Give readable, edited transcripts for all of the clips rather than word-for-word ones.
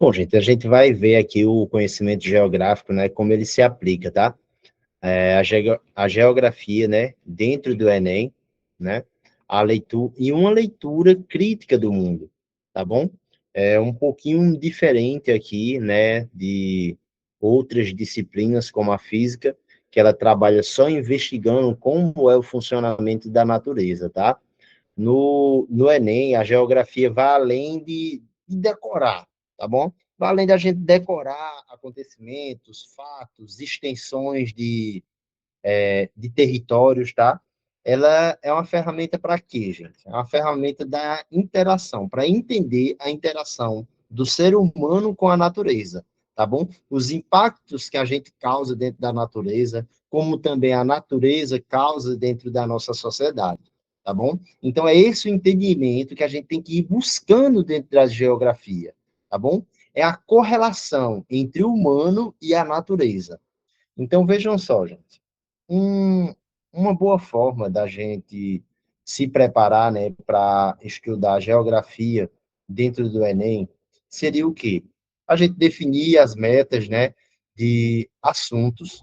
Bom, gente, a gente vai ver aqui o conhecimento geográfico, né, como ele se aplica, tá? A geografia, né, dentro do Enem, né, a leitura, e uma leitura crítica do mundo, tá bom? É um pouquinho diferente aqui, né, de outras disciplinas como a física, que ela trabalha só investigando como é o funcionamento da natureza, tá? No Enem, a geografia vai além de decorar, tá bom? Vai além da gente decorar acontecimentos, fatos, extensões de territórios, tá? Ela é uma ferramenta para quê, gente? É uma ferramenta da interação, para entender a interação do ser humano com a natureza, tá bom? Os impactos que a gente causa dentro da natureza, como também a natureza causa dentro da nossa sociedade, tá bom? Então, é esse o entendimento que a gente tem que ir buscando dentro da geografia, tá bom? É a correlação entre o humano e a natureza. Então, vejam só, gente. Um, uma boa forma da gente se preparar, né, para estudar geografia dentro do Enem seria o quê? A gente definir as metas, né, de assuntos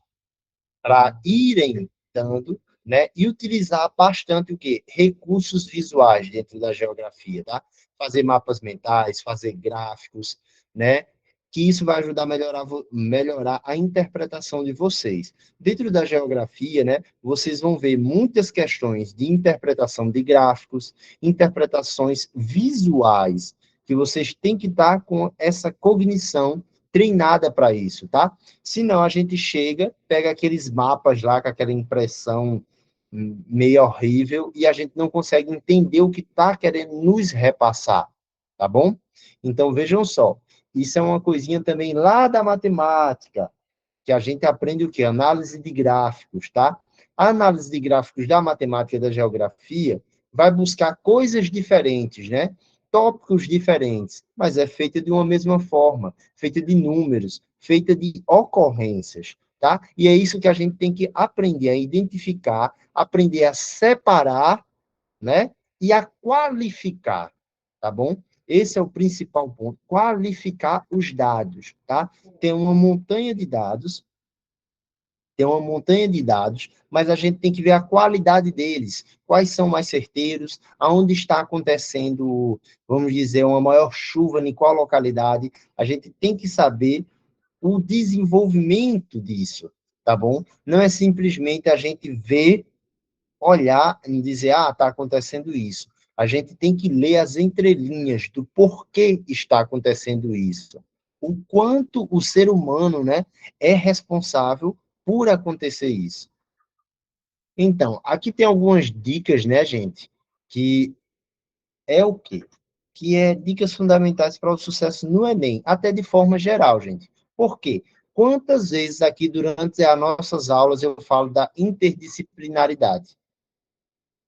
para irem dando, né, e utilizar bastante o quê? Recursos visuais dentro da geografia, tá? Fazer mapas mentais, fazer gráficos, né? Que isso vai ajudar a melhorar a interpretação de vocês. Dentro da geografia, né, vocês vão ver muitas questões de interpretação de gráficos, interpretações visuais, que vocês têm que estar com essa cognição treinada para isso, tá? Senão a gente chega, pega aqueles mapas lá com aquela impressão meio horrível e a gente não consegue entender o que está querendo nos repassar, tá bom? Então vejam só, isso é uma coisinha também lá da matemática, que a gente aprende o quê? Análise de gráficos, tá? A análise de gráficos da matemática e da geografia vai buscar coisas diferentes, né? Tópicos diferentes, mas é feita de uma mesma forma, feita de números, feita de ocorrências, tá? E é isso que a gente tem que aprender a identificar, aprender a separar, né? E a qualificar, tá bom? Esse é o principal ponto, qualificar os dados, tá? Tem uma montanha de dados, mas a gente tem que ver a qualidade deles, quais são mais certeiros, aonde está acontecendo, vamos dizer, uma maior chuva, em qual localidade, a gente tem que saber o desenvolvimento disso, tá bom? Não é simplesmente a gente ver, olhar e dizer, ah, está acontecendo isso. A gente tem que ler as entrelinhas do porquê está acontecendo isso. O quanto o ser humano, né, é responsável por acontecer isso. Então, aqui tem algumas dicas, né, gente, que é o quê? Que é dicas fundamentais para o sucesso no Enem, até de forma geral, gente. Por quê? Quantas vezes aqui durante as nossas aulas eu falo da interdisciplinaridade?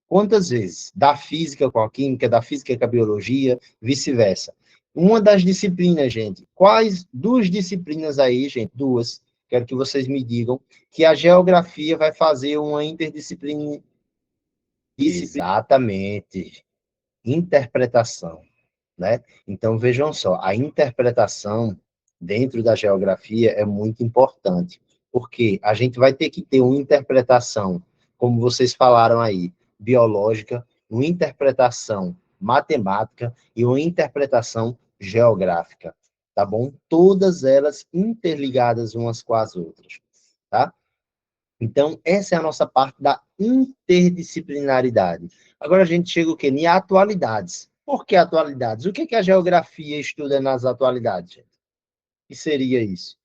Quantas vezes? Da física com a química, da física com a biologia, vice-versa. Uma das disciplinas, gente, quais duas disciplinas aí, gente, duas, quero que vocês me digam, que a geografia vai fazer uma interdisciplina. Exatamente. Interpretação, né? Então, vejam só, a interpretação dentro da geografia é muito importante, porque a gente vai ter que ter uma interpretação, como vocês falaram aí, biológica, uma interpretação matemática e uma interpretação geográfica, tá bom? Todas elas interligadas umas com as outras, tá? Então, essa é a nossa parte da interdisciplinaridade. Agora a gente chega o quê? Em atualidades. Por que atualidades? O que que a geografia estuda nas atualidades, gente? O que seria isso?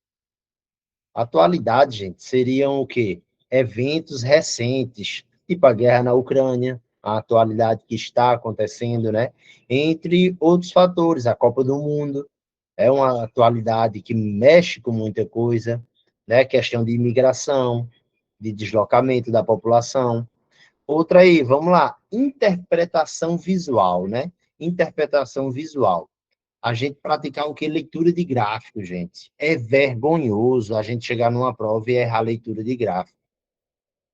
Atualidade, gente, seriam o quê? Eventos recentes, tipo a guerra na Ucrânia, a atualidade que está acontecendo, né? Entre outros fatores, a Copa do Mundo é uma atualidade que mexe com muita coisa, né? Questão de imigração, de deslocamento da população. Outra aí, vamos lá, interpretação visual, né? Interpretação visual. A gente praticar o que? Leitura de gráfico, gente. É vergonhoso a gente chegar numa prova e errar a leitura de gráfico.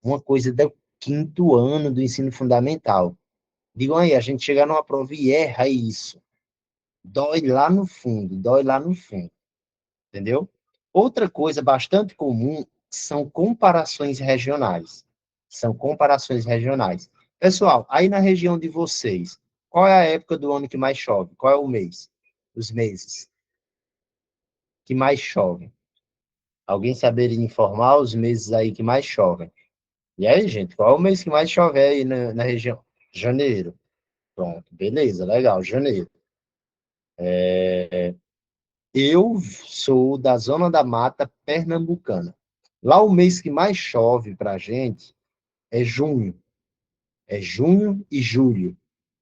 Uma coisa do quinto ano do ensino fundamental. Digam aí, a gente chegar numa prova e erra isso. Dói lá no fundo, dói lá no fundo, entendeu? Outra coisa bastante comum são comparações regionais. São comparações regionais. Pessoal, aí na região de vocês, qual é a época do ano que mais chove? Qual é o mês? Os meses que mais chovem? Alguém saberia informar os meses aí que mais chovem? E aí, gente, qual é o mês que mais chove aí na região? Janeiro. Pronto, beleza, legal, janeiro. Eu sou da Zona da Mata Pernambucana. Lá o mês que mais chove para a gente é junho. É junho e julho,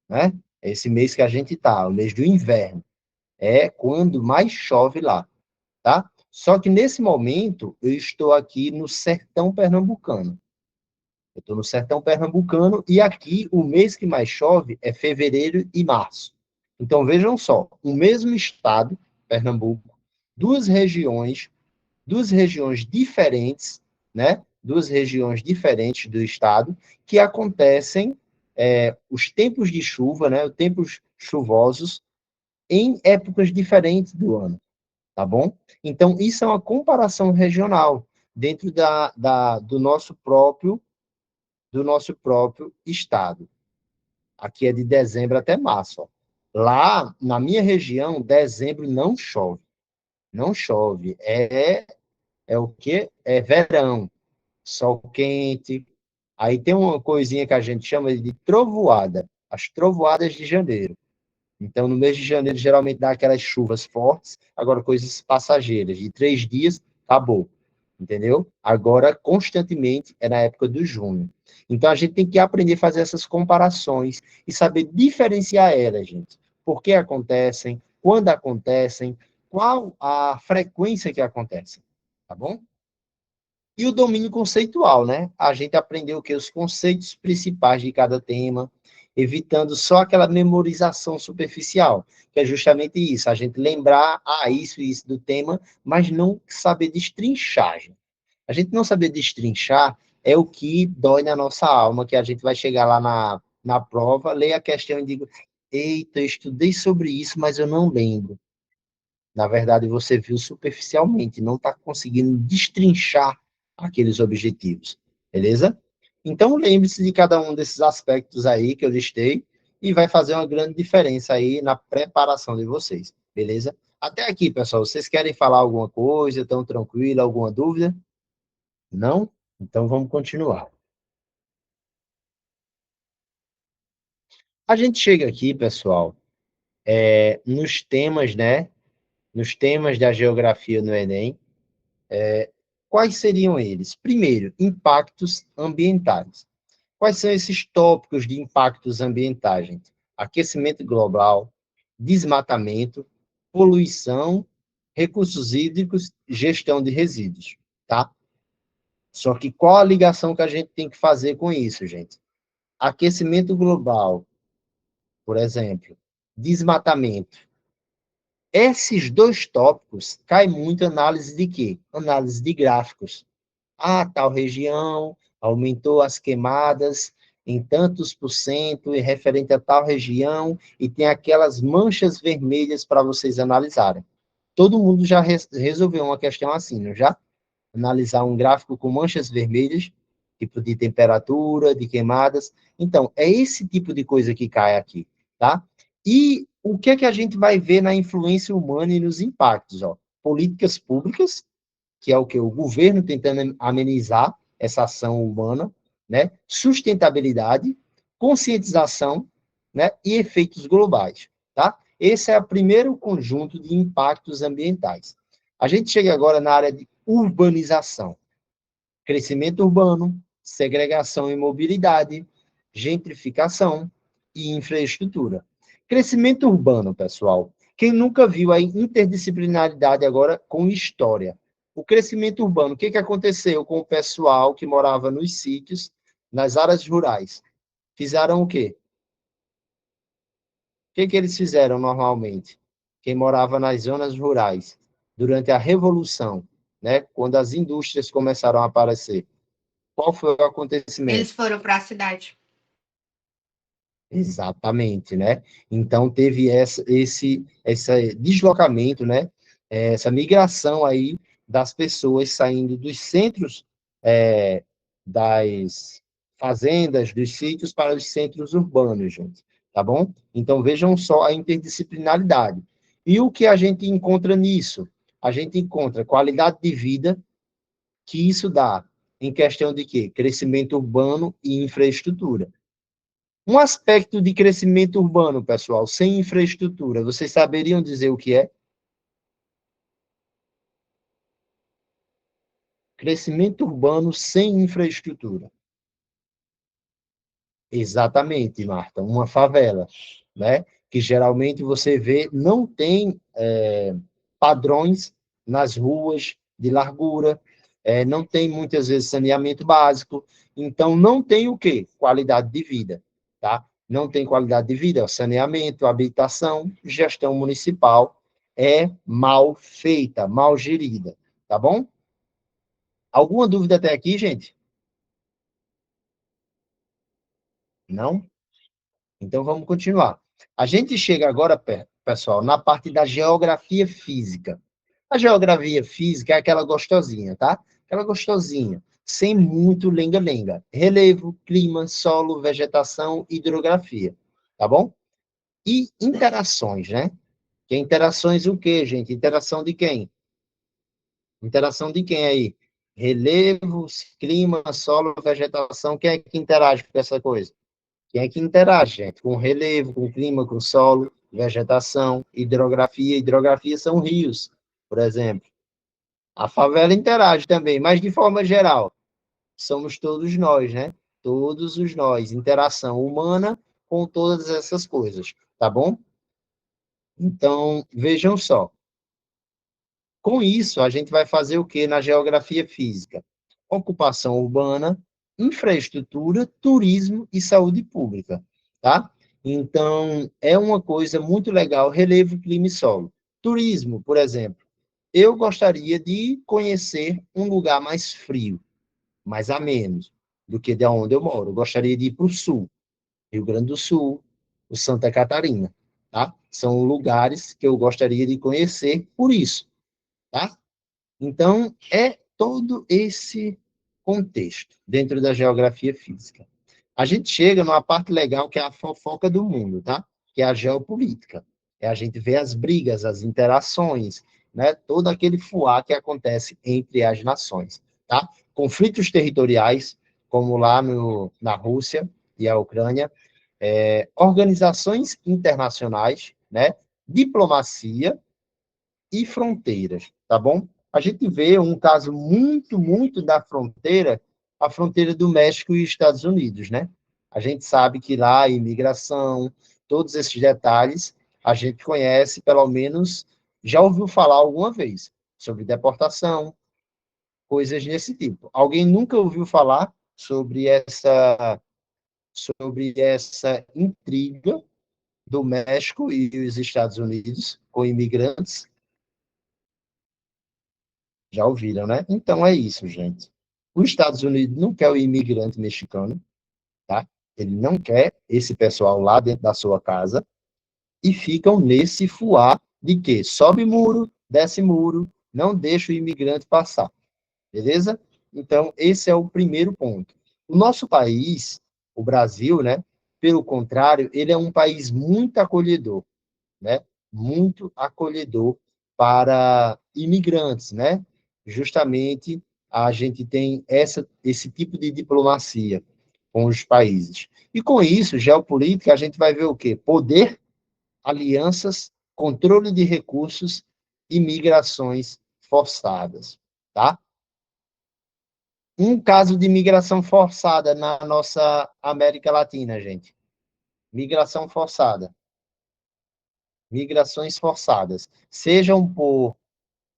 né? É esse mês que a gente tá, o mês do inverno. É quando mais chove lá, tá? Só que nesse momento eu estou aqui no sertão pernambucano. Eu estou no sertão pernambucano e aqui o mês que mais chove é fevereiro e março. Então vejam só, o mesmo estado, Pernambuco, duas regiões duas regiões diferentes, né? Duas regiões diferentes do estado, que acontecem os tempos de chuva, né? Os tempos chuvosos em épocas diferentes do ano, tá bom? Então, isso é uma comparação regional dentro do nosso próprio estado. Aqui é de dezembro até março. Ó. Lá, na minha região, dezembro não chove. Não chove. É o quê? É verão. Sol quente. Aí tem uma coisinha que a gente chama de trovoada, as trovoadas de janeiro. Então, no mês de janeiro, geralmente dá aquelas chuvas fortes, agora coisas passageiras, de 3 dias, acabou. Entendeu? Agora, constantemente, é na época do junho. Então, a gente tem que aprender a fazer essas comparações e saber diferenciar elas, gente. Por que acontecem, quando acontecem, qual a frequência que acontecem. Tá bom? E o domínio conceitual, né? A gente aprendeu o que? Os conceitos principais de cada tema, evitando só aquela memorização superficial, que é justamente isso, a gente lembrar, isso e isso do tema, mas não saber destrinchar. Gente. A gente não saber destrinchar é o que dói na nossa alma, que a gente vai chegar lá na prova, ler a questão e digo, eita, eu estudei sobre isso, mas eu não lembro. Na verdade, você viu superficialmente, não está conseguindo destrinchar aqueles objetivos, beleza? Então, lembre-se de cada um desses aspectos aí que eu listei e vai fazer uma grande diferença aí na preparação de vocês, beleza? Até aqui, pessoal, vocês querem falar alguma coisa? Estão tranquilo? Alguma dúvida? Não? Então, vamos continuar. A gente chega aqui, pessoal, nos temas, né? Nos temas da geografia no Enem, quais seriam eles? Primeiro, impactos ambientais. Quais são esses tópicos de impactos ambientais, gente? Aquecimento global, desmatamento, poluição, recursos hídricos, gestão de resíduos, tá? Só que qual a ligação que a gente tem que fazer com isso, gente? Aquecimento global, por exemplo, desmatamento. Esses dois tópicos caem muito análise de quê? Análise de gráficos. Tal região aumentou as queimadas em tantos por cento e referente a tal região, e tem aquelas manchas vermelhas para vocês analisarem. Todo mundo já resolveu uma questão assim, não já? Analisar um gráfico com manchas vermelhas, tipo de temperatura, de queimadas. Então, é esse tipo de coisa que cai aqui, tá? E o que é que a gente vai ver na influência humana e nos impactos? Ó? Políticas públicas, que é o que? O governo tentando amenizar essa ação humana, né? Sustentabilidade, conscientização, né? E efeitos globais, tá? Esse é o primeiro conjunto de impactos ambientais. A gente chega agora na área de urbanização, crescimento urbano, segregação e mobilidade, gentrificação e infraestrutura. Crescimento urbano, pessoal. Quem nunca viu a interdisciplinaridade agora com história? O crescimento urbano, o que aconteceu com o pessoal que morava nos sítios, nas áreas rurais? Fizeram o quê? O que eles fizeram normalmente? Quem morava nas zonas rurais, durante a Revolução, né, quando as indústrias começaram a aparecer. Qual foi o Eles acontecimento? foram para a cidade. Exatamente, né? Então teve esse deslocamento, né? Essa migração aí das pessoas saindo dos centros, das fazendas, dos sítios para os centros urbanos, gente, tá bom? Então vejam só a interdisciplinaridade. E o que a gente encontra nisso? A gente encontra qualidade de vida, que isso dá em questão de quê? Crescimento urbano e infraestrutura. Um aspecto de crescimento urbano, pessoal, sem infraestrutura, vocês saberiam dizer o que é? Crescimento urbano sem infraestrutura. Exatamente, Marta, uma favela, né? Que geralmente você vê, não tem padrões nas ruas de largura, não tem muitas vezes saneamento básico, então não tem o quê? Qualidade de vida, tá? Não tem qualidade de vida, saneamento, habitação, gestão municipal é mal feita, mal gerida, tá bom? Alguma dúvida até aqui, gente? Não? Então vamos continuar. A gente chega agora, pessoal, na parte da geografia física. A geografia física é aquela gostosinha, tá? Aquela gostosinha, sem muito lenga-lenga. Relevo, clima, solo, vegetação, hidrografia, tá bom? E interações, né? Que interações o quê, gente? Interação de quem? Interação de quem aí? Relevos, clima, solo, vegetação. Quem é que interage com essa coisa? Quem é que interage, gente? Com relevo, com clima, com solo, vegetação, hidrografia. Hidrografia são rios, por exemplo. A favela interage também, mas de forma geral, somos todos nós, né? Todos os nós. Interação humana com todas essas coisas, tá bom? Então, vejam só. Com isso, a gente vai fazer o que na geografia física? Ocupação urbana, infraestrutura, turismo e saúde pública, tá? Então, é uma coisa muito legal, relevo, clima e solo. Turismo, por exemplo, eu gostaria de conhecer um lugar mais frio, mais ameno, do que de onde eu moro. Eu gostaria de ir para o sul, Rio Grande do Sul, o Santa Catarina, tá? São lugares que eu gostaria de conhecer por isso, tá? Então, é todo esse contexto dentro da geografia física. A gente chega numa parte legal que é a fofoca do mundo, tá? Que é a geopolítica. É a gente ver as brigas, as interações, né? Todo aquele fuá que acontece entre as nações, tá? Conflitos territoriais, como lá na Rússia e a Ucrânia, organizações internacionais, né? Diplomacia e fronteiras, tá bom? A gente vê um caso muito, muito da fronteira, a fronteira do México e Estados Unidos, né? A gente sabe que lá a imigração, todos esses detalhes, a gente conhece, pelo menos, já ouviu falar alguma vez sobre deportação, coisas desse tipo. Alguém nunca ouviu falar sobre essa intriga do México e os Estados Unidos com imigrantes? Já ouviram, né? Então é isso, gente. Os Estados Unidos não quer o imigrante mexicano, tá? Ele não quer esse pessoal lá dentro da sua casa e ficam nesse fuar de que sobe muro, não deixa o imigrante passar, beleza? Então, esse é o primeiro ponto. O nosso país, o Brasil, né? Pelo contrário, ele é um país muito acolhedor, né? Muito acolhedor para imigrantes, né? Justamente a gente tem esse tipo de diplomacia com os países. E com isso, geopolítica, a gente vai ver o quê? Poder, alianças, controle de recursos e migrações forçadas, tá? Um caso de migração forçada na nossa América Latina, gente. Migração forçada. Migrações forçadas. Sejam por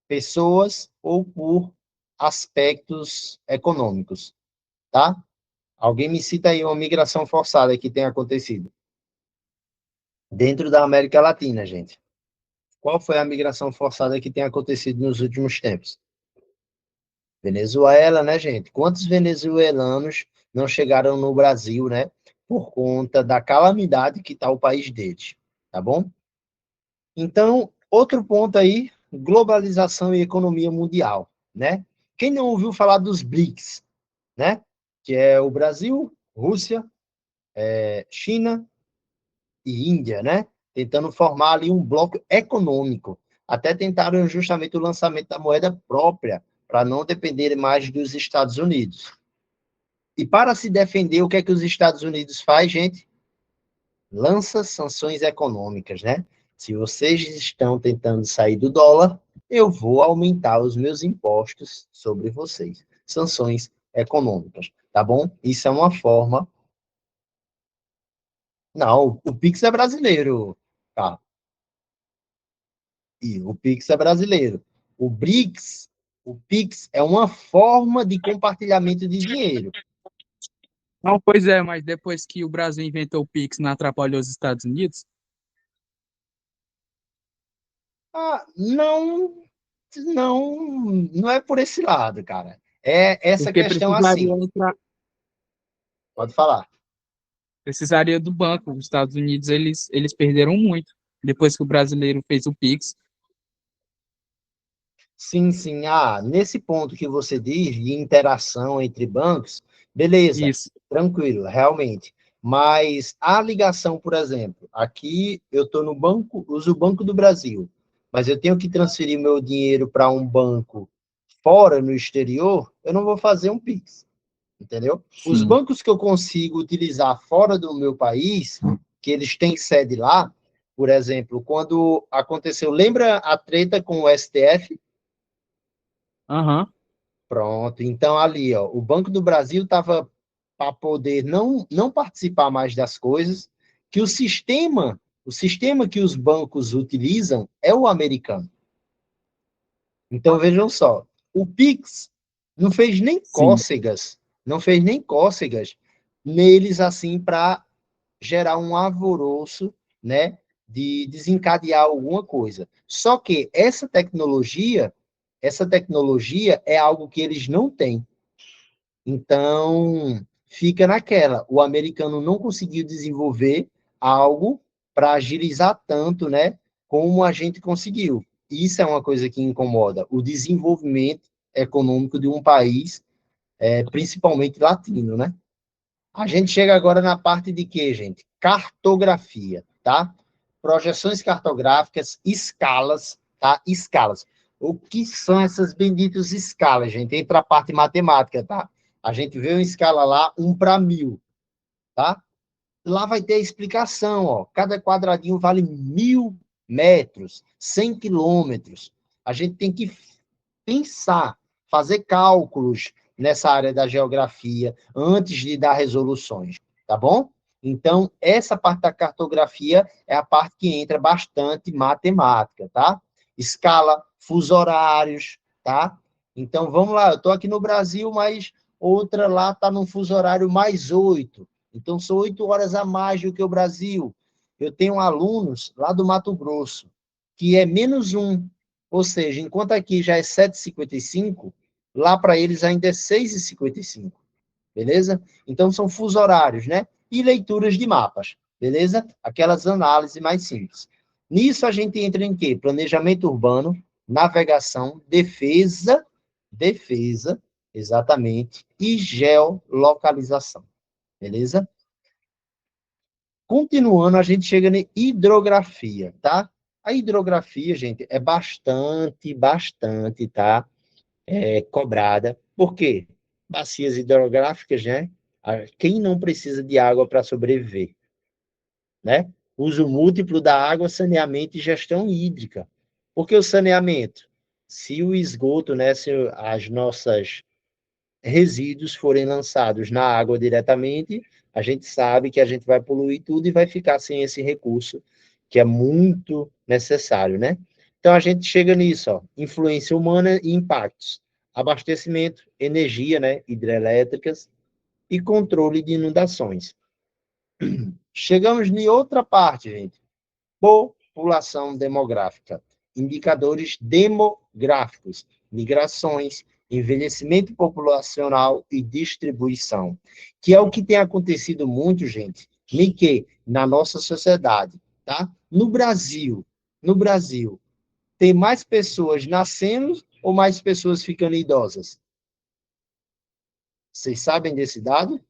pessoas ou por aspectos econômicos, tá? Alguém me cita aí uma migração forçada que tenha acontecido dentro da América Latina, gente. Qual foi a migração forçada que tem acontecido nos últimos tempos? Venezuela, né, gente? Quantos venezuelanos não chegaram no Brasil, né? por conta da calamidade que está o país deles, tá bom? Então, outro ponto aí, globalização e economia mundial, né? Quem não ouviu falar dos BRICS, né? Que é o Brasil, Rússia, China e Índia, né? Tentando formar ali um bloco econômico. Até tentaram justamente o lançamento da moeda própria, para não depender mais dos Estados Unidos. E para se defender, o que é que os Estados Unidos faz, gente? Lança sanções econômicas, né? Se vocês estão tentando sair do dólar, eu vou aumentar os meus impostos sobre vocês. Sanções econômicas, tá bom? Isso é uma forma. Não, o Pix é brasileiro, tá? E o Pix é brasileiro. O BRICS, o Pix é uma forma de compartilhamento de dinheiro. Não, pois é, mas depois que o Brasil inventou o Pix, não atrapalhou os Estados Unidos? Ah, não, não é por esse lado, cara. É essa Porque questão assim. Pode falar. precisaria do banco. Os Estados Unidos, eles perderam muito depois que o brasileiro fez o Pix. Sim, sim. Ah, nesse ponto que você diz de interação entre bancos, beleza, Isso. tranquilo, realmente. Mas a ligação, por exemplo, aqui eu estou no banco, uso o Banco do Brasil, mas eu tenho que transferir meu dinheiro para um banco fora, no exterior, eu não vou fazer um Pix, entendeu? Os Sim. bancos que eu consigo utilizar fora do meu país, que eles têm sede lá, por exemplo, quando aconteceu, lembra a treta com o STF? Aham. Pronto, então ali, ó, o Banco do Brasil estava para poder não participar mais das coisas, que o sistema que os bancos utilizam é o americano. Então vejam só, o Pix não fez nem Sim. cócegas, não fez nem cócegas neles assim para gerar um alvoroço, né, de desencadear alguma coisa. Só que essa tecnologia é algo que eles não têm. Então, fica naquela. O americano não conseguiu desenvolver algo para agilizar tanto, né, como a gente conseguiu. Isso é uma coisa que incomoda, o desenvolvimento econômico de um país, principalmente latino, né? A gente chega agora na parte de quê, gente? Cartografia, tá? Projeções cartográficas, escalas, tá? Escalas. O que são essas benditas escalas, gente? Entra a parte matemática, tá? A gente vê uma escala lá, 1:1000, tá? Lá vai ter a explicação, ó. Cada quadradinho vale 1000 metros, 100 quilômetros. A gente tem que pensar, fazer cálculos nessa área da geografia antes de dar resoluções, tá bom? Então, essa parte da cartografia é a parte que entra bastante matemática, tá? Escala, fuso horários, tá? Então, vamos lá, eu estou aqui no Brasil, mas outra lá está no fuso horário +8. Então, são 8 horas a mais do que o Brasil. Eu tenho alunos lá do Mato Grosso, que é -1. Ou seja, enquanto aqui já é 7h55, lá para eles ainda é 6h55, beleza? Então, são fuso horários, né? E leituras de mapas, beleza? Aquelas análises mais simples. Nisso, a gente entra em quê? Planejamento urbano, navegação, defesa, exatamente, e geolocalização, beleza? Continuando, a gente chega na hidrografia, tá? A hidrografia, gente, é bastante, tá? Cobrada. Por quê? Bacias hidrográficas, né? Quem não precisa de água para sobreviver, né? Uso múltiplo da água, saneamento e gestão hídrica. Por que o saneamento? Se o esgoto, né, se as nossas resíduos forem lançados na água diretamente, a gente sabe que a gente vai poluir tudo e vai ficar sem esse recurso que é muito necessário, né? Então a gente chega nisso, ó, influência humana e impactos, abastecimento, energia, né, hidrelétricas e controle de inundações. Chegamos em outra parte, gente. População demográfica, indicadores demográficos, migrações, envelhecimento populacional e distribuição, que é o que tem acontecido muito, gente, nem que na nossa sociedade, tá? No Brasil, tem mais pessoas nascendo ou mais pessoas ficando idosas? Vocês sabem desse dado?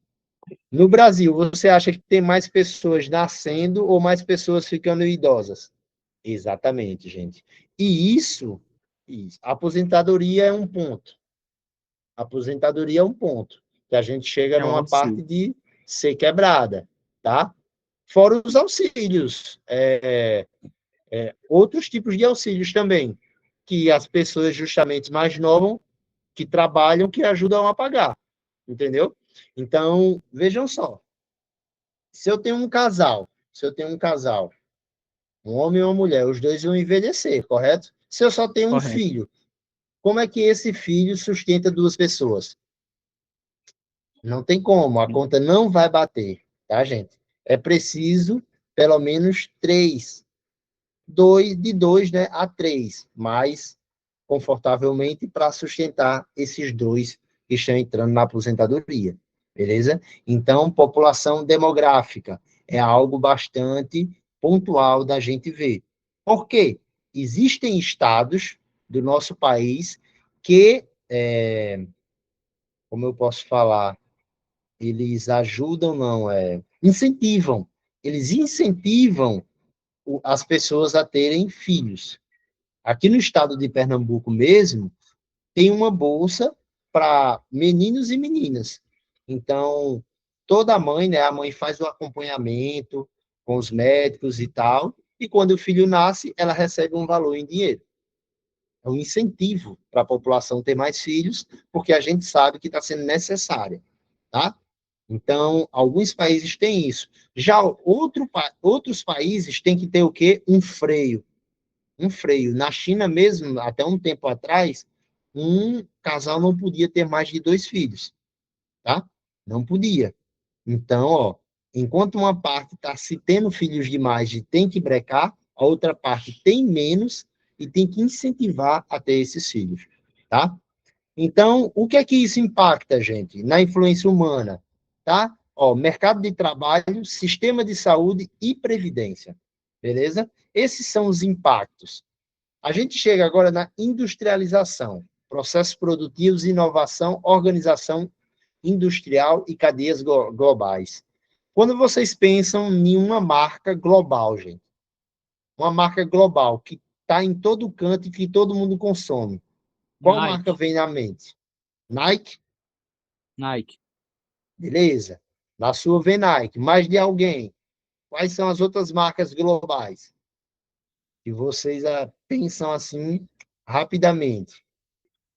No Brasil, você acha que tem mais pessoas nascendo ou mais pessoas ficando idosas? Exatamente, gente. E isso, a aposentadoria é um ponto. A aposentadoria é um ponto. Que a gente chega É o numa parte auxílio. de ser quebrada, tá? Fora os auxílios, outros tipos de auxílios também, que as pessoas justamente mais novas que trabalham que ajudam a pagar, entendeu? Então, vejam só, se eu tenho um casal, um homem e uma mulher, os dois vão envelhecer, correto? Se eu só tenho um Correto. filho, como é que esse filho sustenta duas pessoas? Não tem como, a conta não vai bater, tá, gente? É preciso pelo menos três, de dois, né, a três, mais confortavelmente para sustentar esses dois que estão entrando na aposentadoria, beleza? Então, população demográfica é algo bastante pontual da gente ver. Por quê? Existem estados do nosso país que, como eu posso falar, eles ajudam, não, incentivam. Eles incentivam as pessoas a terem filhos. Aqui no estado de Pernambuco mesmo, tem uma bolsa para meninos e meninas. Então, toda mãe, né, a mãe faz o acompanhamento com os médicos e tal, e quando o filho nasce, ela recebe um valor em dinheiro. É um incentivo para a população ter mais filhos, porque a gente sabe que está sendo necessária, tá? Então, alguns países têm isso. Já outros países têm que ter o quê? Um freio. Um freio. Na China mesmo, até um tempo atrás, um casal não podia ter mais de dois filhos, tá? Não podia. Então, ó, enquanto uma parte está se tendo filhos demais e tem que brecar, a outra parte tem menos e tem que incentivar a ter esses filhos, tá? Então, o que é que isso impacta, gente? Na influência humana, tá? Ó, mercado de trabalho, sistema de saúde e previdência, beleza? Esses são os impactos. A gente chega agora na industrialização, processos produtivos, inovação, organização industrial e cadeias globais. Quando vocês pensam em uma marca global, gente, uma marca global que está em todo canto e que todo mundo consome, qual marca Nike. vem na mente? Nike? Nike. Beleza. Na sua vem Nike. Mais de alguém. Quais são as outras marcas globais? Que vocês pensam assim rapidamente.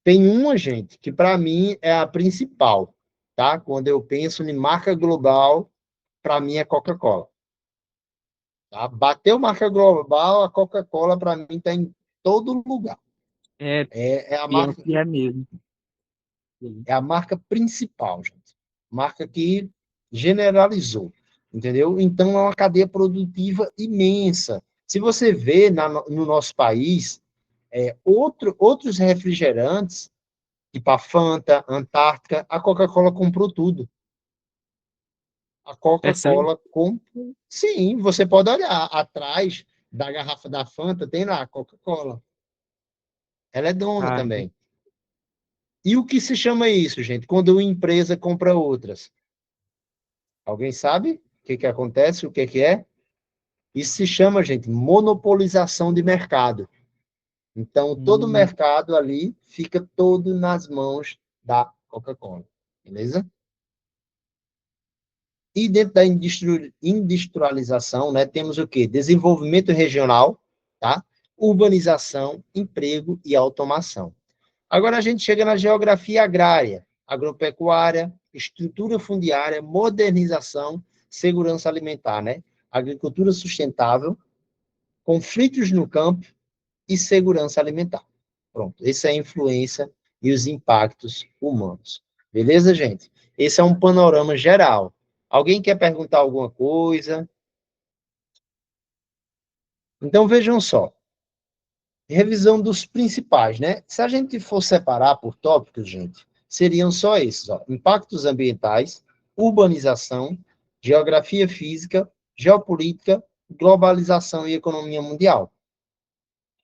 Tem uma, gente, que para mim é a principal, tá? Quando eu penso em marca global, para mim é Coca-Cola. Tá? Bateu marca global, a Coca-Cola para mim está em todo lugar. É, É, a pior marca, que é mesmo. é a marca principal, gente. Marca que generalizou, entendeu? Então é uma cadeia produtiva imensa. Se você vê no nosso país, outros refrigerantes, tipo a Fanta, Antártica, a Coca-Cola comprou tudo. A É sério? Coca-Cola comprou. Sim, você pode olhar atrás da garrafa da Fanta, tem lá a Coca-Cola. Ela é dona Ah, também. E o que se chama isso, gente? Quando uma empresa compra outras. Alguém sabe o que acontece? O que é? Isso se chama, gente, monopolização de mercado. Então, todo o hum, mercado ali fica todo nas mãos da Coca-Cola. Beleza? E dentro da industrialização, né, temos o quê? Desenvolvimento regional, tá? Urbanização, emprego e automação. Agora a gente chega na geografia agrária, agropecuária, estrutura fundiária, modernização, segurança alimentar, né? Agricultura sustentável, conflitos no campo e segurança alimentar. Pronto, essa é a influência e os impactos humanos. Beleza, gente? Esse é um panorama geral. Alguém quer perguntar alguma coisa? Então vejam só. Revisão dos principais, né? Se a gente for separar por tópicos, gente, seriam só esses, ó: impactos ambientais, urbanização, geografia física, geopolítica, globalização e economia mundial,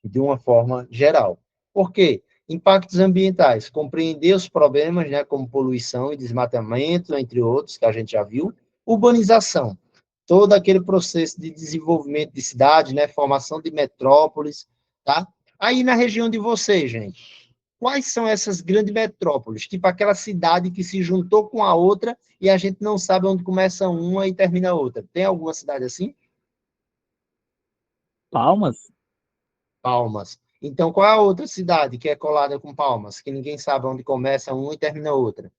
de uma forma geral. Por quê? Impactos ambientais, compreender os problemas, né, como poluição e desmatamento, entre outros, que a gente já viu. Urbanização, todo aquele processo de desenvolvimento de cidade, né, formação de metrópoles, tá? Aí na região de vocês, gente, quais são essas grandes metrópoles? Tipo aquela cidade que se juntou com a outra e a gente não sabe onde começa uma e termina a outra. Tem alguma cidade assim? Palmas? Palmas. Então, qual é a outra cidade que é colada com Palmas, que ninguém sabe onde começa uma e termina a outra?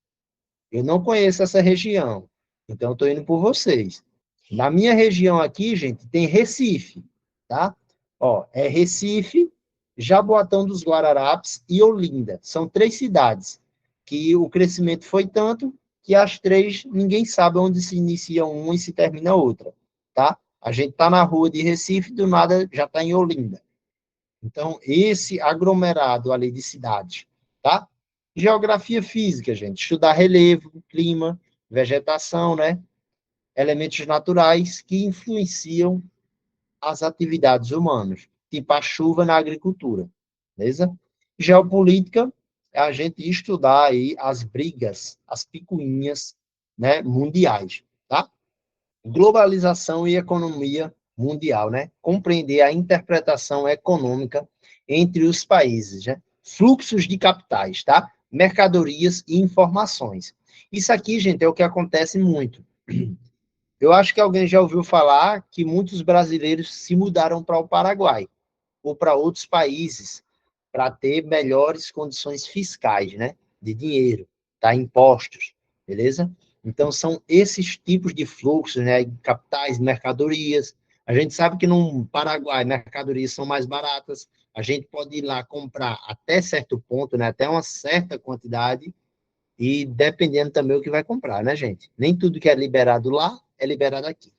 Eu não conheço essa região, então estou indo por vocês. Na minha região aqui, gente, tem Recife, tá? Ó, é Recife, Jaboatão dos Guararapes e Olinda. São 3 cidades que o crescimento foi tanto que as 3, ninguém sabe onde se inicia uma e se termina a outra, tá? A gente está na rua de Recife, do nada já está em Olinda. Então, esse aglomerado ali de cidade, tá? Geografia física, gente, estudar relevo, clima, vegetação, né? Elementos naturais que influenciam as atividades humanas, tipo a chuva na agricultura, beleza? Geopolítica é a gente estudar aí as brigas, as picuinhas, né, mundiais, tá? Globalização e economia mundial, né? Compreender a interpretação econômica entre os países, né? Fluxos de capitais, tá? Mercadorias e informações. Isso aqui, gente, é o que acontece muito. Eu acho que alguém já ouviu falar que muitos brasileiros se mudaram para o Paraguai ou para outros países para ter melhores condições fiscais, né? De dinheiro, tá? Impostos, beleza? Então, são esses tipos de fluxos, né? Capitais, mercadorias. A gente sabe que no Paraguai, mercadorias são mais baratas. A gente pode ir lá comprar até certo ponto, né? Até uma certa quantidade, e dependendo também o que vai comprar, né, gente? Nem tudo que é liberado lá é liberado aqui.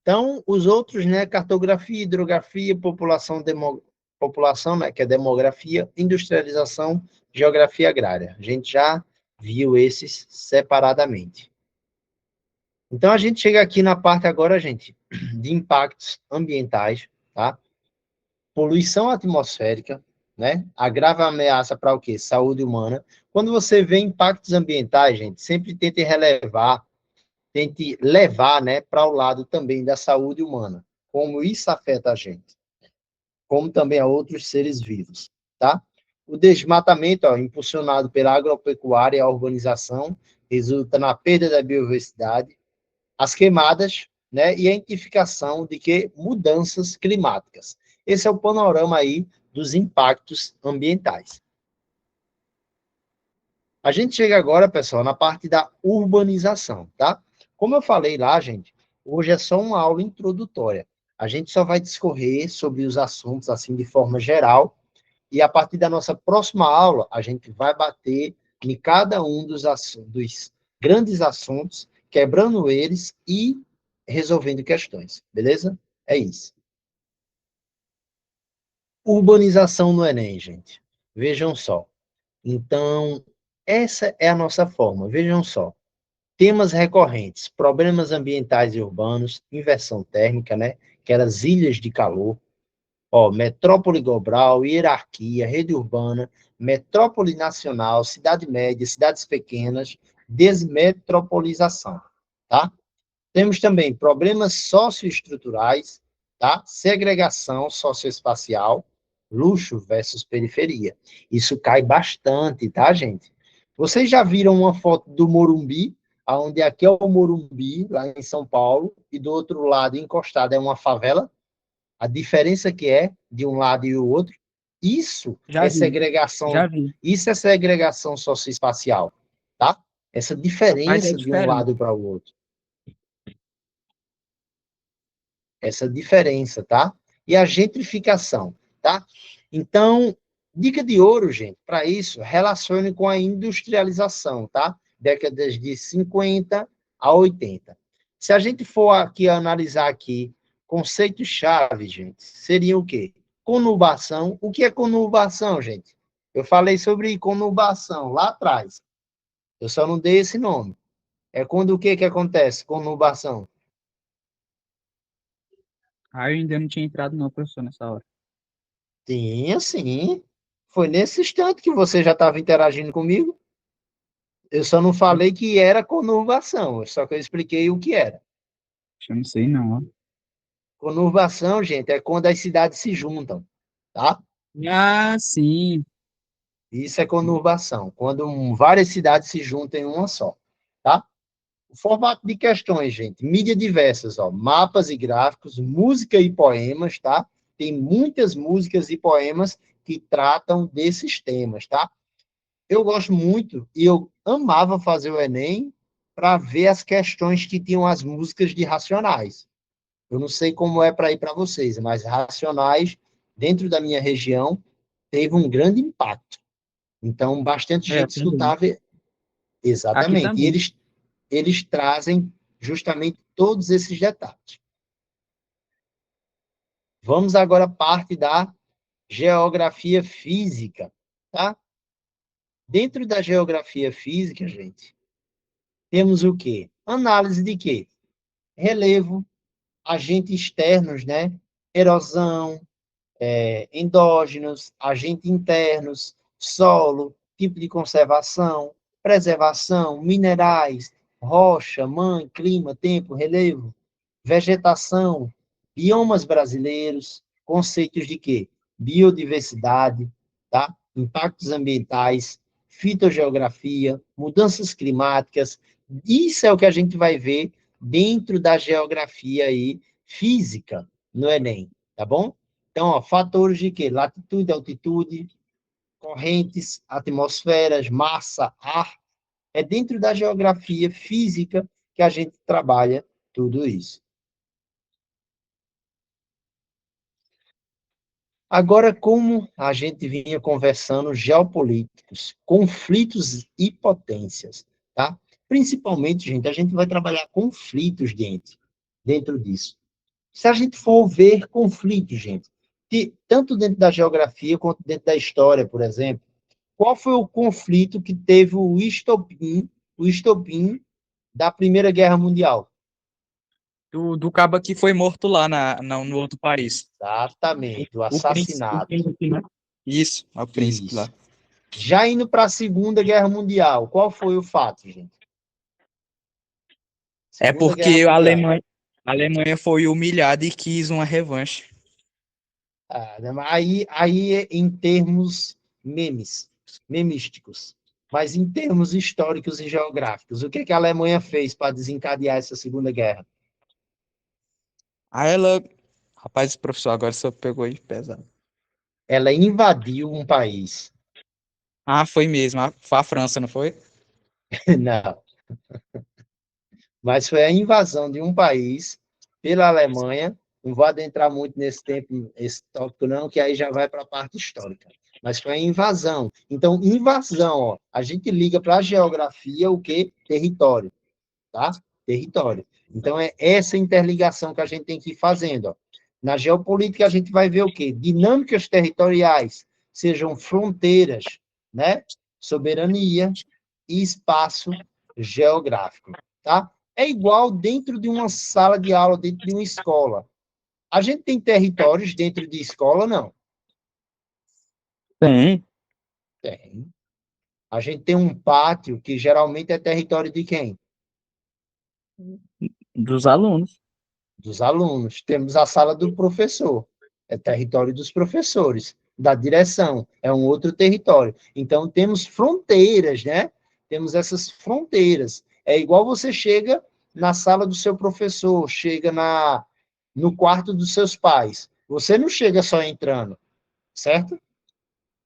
Então, os outros, né, cartografia, hidrografia, população, né, que é demografia, industrialização, geografia agrária. A gente já viu esses separadamente. Então, a gente chega aqui na parte agora, gente, de impactos ambientais, tá? Poluição atmosférica, né? Agrava a ameaça para o quê? Saúde humana. Quando você vê impactos ambientais, gente, sempre tente levar, né, para o lado também da saúde humana, como isso afeta a gente, como também a outros seres vivos, tá? O desmatamento, ó, impulsionado pela agropecuária e a urbanização, resulta na perda da biodiversidade, as queimadas, né, e a identificação de que mudanças climáticas. Esse é o panorama aí dos impactos ambientais. A gente chega agora, pessoal, na parte da urbanização, tá? Como eu falei lá, gente, hoje é só uma aula introdutória. A gente só vai discorrer sobre os assuntos, assim, de forma geral, e a partir da nossa próxima aula, a gente vai bater em cada um dos grandes assuntos, quebrando eles e resolvendo questões, beleza? É isso. Urbanização no Enem, gente. Vejam só. Então, essa é a nossa forma. Vejam só. Temas recorrentes: problemas ambientais e urbanos, inversão térmica, né? Que eram as ilhas de calor, ó, metrópole global, hierarquia, rede urbana, metrópole nacional, cidade média, cidades pequenas, desmetropolização, tá? Temos também problemas socioestruturais, tá? Segregação socioespacial, luxo versus periferia. Isso cai bastante, tá, gente? Vocês já viram uma foto do Morumbi, onde aqui é o Morumbi, lá em São Paulo, e do outro lado, encostado, é uma favela? A diferença que é de um lado e o outro, isso Já é vi, segregação, já vi. isso é segregação socioespacial, tá? Essa Mas é diferença de um diferente. lado para o outro. Essa diferença, tá? E a gentrificação, tá? Então, dica de ouro, gente, para isso, relacione com a industrialização, tá? Décadas de 50 a 80. Se a gente for aqui analisar aqui conceitos-chave, gente, seria o quê? Conurbação. O que é conurbação, gente? Eu falei sobre conurbação lá atrás. Eu só não dei esse nome. É quando o que acontece? Conurbação. Ah, eu ainda não tinha entrado não, professor, nessa hora. Sim, sim. Foi nesse instante que você já estava interagindo comigo. Eu só não falei que era conurbação, só que eu expliquei o que era. Eu não sei não, ó. Conurbação, gente, é quando as cidades se juntam, tá? Ah, sim. Isso é conurbação, quando várias cidades se juntam em uma só, tá? O formato de questões, gente, mídia diversas, ó, mapas e gráficos, música e poemas, tá? Tem muitas músicas e poemas que tratam desses temas, tá? Eu gosto muito e eu amava fazer o Enem para ver as questões que tinham as músicas de Racionais. Eu não sei como é para ir para vocês, mas Racionais, dentro da minha região, teve um grande impacto. Então, bastante É, gente também. escutava Aqui exatamente. E também. eles trazem justamente todos esses detalhes. Vamos agora à parte da geografia física, tá? Dentro da geografia física, gente, temos o quê? Análise de quê? Relevo, agentes externos, né? Erosão, endógenos, agentes internos, solo, tipo de conservação, preservação, minerais, rocha, mãe, clima, tempo, relevo, vegetação, biomas brasileiros, conceitos de quê? Biodiversidade, tá? Impactos ambientais, fitogeografia, mudanças climáticas. Isso é o que a gente vai ver dentro da geografia aí física no Enem, tá bom? Então, ó, fatores de quê? Latitude, altitude, correntes, atmosferas, massa, ar. É dentro da geografia física que a gente trabalha tudo isso. Agora, como a gente vinha conversando, geopolíticos, conflitos e potências, tá? Principalmente, gente, a gente vai trabalhar conflitos dentro disso. Se a gente for ver conflitos, gente, tanto dentro da geografia quanto dentro da história, por exemplo, qual foi o conflito que teve o estopim da Primeira Guerra Mundial? Do cabo que foi morto lá no outro país. Exatamente, o O assassinato. príncipe, né? Isso, é o príncipe lá. Isso. Já indo para a Segunda Guerra Mundial, qual foi o fato, gente? É Segunda Guerra porque Mundial. A Alemanha foi humilhada e quis uma revanche. Ah, aí em termos memísticos. Mas em termos históricos e geográficos, o que a Alemanha fez para desencadear essa Segunda Guerra? Aí ela. Rapaz, professor, agora só pegou aí pesado. Ela invadiu um país. Ah, foi mesmo. Foi a França, não foi? Não, mas foi a invasão de um país pela Alemanha. Não vou adentrar muito nesse tempo, esse tópico, não, que aí já vai para a parte histórica. Mas foi a invasão. Então, invasão, ó, a gente liga para a geografia o quê? Território, tá? Território. Então, é essa interligação que a gente tem que ir fazendo. Ó. Na geopolítica, a gente vai ver o quê? Dinâmicas territoriais, sejam fronteiras, né? Soberania e espaço geográfico, tá? É igual dentro de uma sala de aula, dentro de uma escola. A gente tem territórios dentro de escola, não? Tem. Tem. A gente tem um pátio que geralmente é território de quem? Dos alunos. Dos alunos. Temos a sala do professor, é território dos professores. Da direção, é um outro território. Então, temos fronteiras, né? Temos essas fronteiras. É igual você chega na sala do seu professor, chega no quarto dos seus pais. Você não chega só entrando, certo?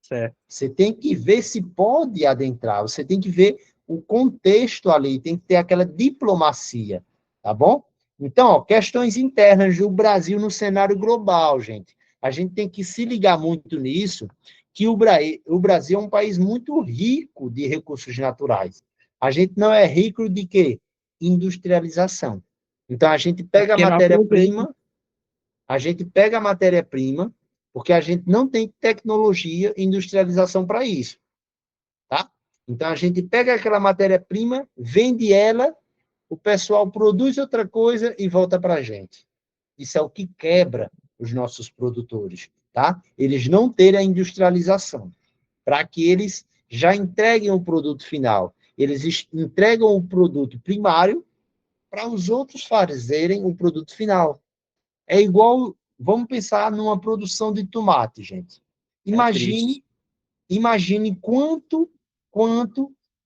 Certo. Você tem que ver se pode adentrar, você tem que ver o contexto ali, tem que ter aquela diplomacia, tá bom? Então, ó, questões internas do Brasil no cenário global, gente. A gente tem que se ligar muito nisso, que o Brasil é um país muito rico de recursos naturais. A gente não é rico de quê? Industrialização. Então, É porque não aproveita. a gente pega a matéria-prima porque a gente não tem tecnologia e industrialização para isso, tá? Então, a gente pega aquela matéria-prima, vende ela, o pessoal produz outra coisa e volta para a gente. Isso é o que quebra os nossos produtores, tá? Eles não terem a industrialização, para que eles já entreguem o produto final. Eles entregam o produto primário para os outros fazerem o produto final. É igual, vamos pensar numa produção de tomate, gente. É triste. Imagine quanto